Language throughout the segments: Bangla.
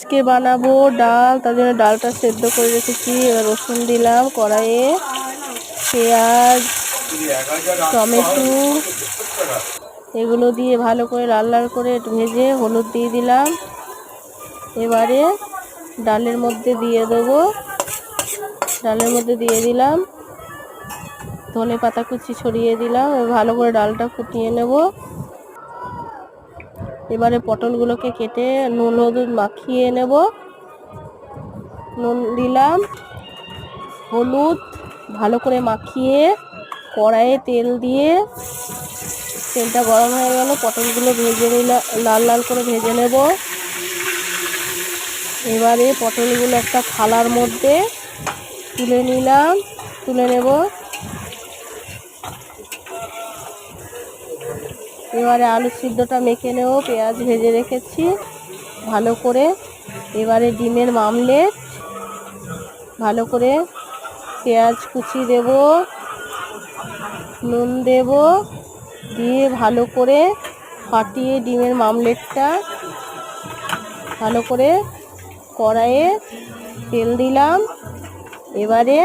আজকে বানাবো ডাল, তার জন্য ডালটা সেদ্ধ করে রেখেছি। এবার রসুন দিলাম কড়াইয়ে, পেঁয়াজ, টমেটো এগুলো দিয়ে ভালো করে লাল লাল করে ভেজে হলুদ দিয়ে দিলাম। এবারে ডালের মধ্যে দিয়ে দেবো, ডালের মধ্যে দিয়ে দিলাম ধনে পাতা কুচি ছড়িয়ে দিলাম। ভালো করে ডালটা ফুটিয়ে নেব। এবারে পটলগুলোকে কেটে নুন হলুদ মাখিয়ে নেব। নুন দিলাম, হলুদ ভালো করে মাখিয়ে কড়াইয়ে তেল দিয়ে, তেলটা গরম হয়ে গেল, পটলগুলো ভেজে নিলাম, লাল লাল করে ভেজে নেব। এবারে পটলগুলো একটা থালার মধ্যে তুলে নিলাম, তুলে নেব। এবারে আলু সিদ্ধটা মেখে নেব, পেঁয়াজ ভেজে রেখেছি ভালো করে। এবারে ডিমের মামলেট, ভালো করে পেঁয়াজ কুচি দেব, নুন দেব, দিয়ে ভালো করে ফাটিয়ে ডিমের মামলেটটা ভালো করে কড়াইয়ে তেল দিলাম। এবারে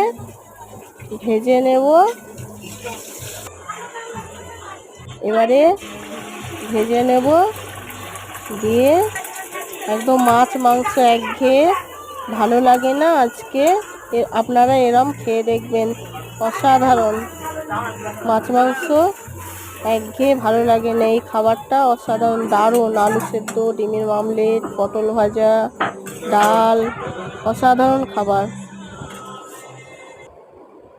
ভেজে নেব, দিয়ে একদম মাছ মাংস একঘেয়ে ভালো লাগে না। আজকে আপনারা এরম খেয়ে দেখবেন, অসাধারণ। মাছ মাংস একঘেয়ে ভালো লাগে না, এই খাবারটা অসাধারণ, দারুণ। আলু সেদ্ধ, ডিমের মামলেট, পটল ভাজা, ডাল, অসাধারণ খাবার।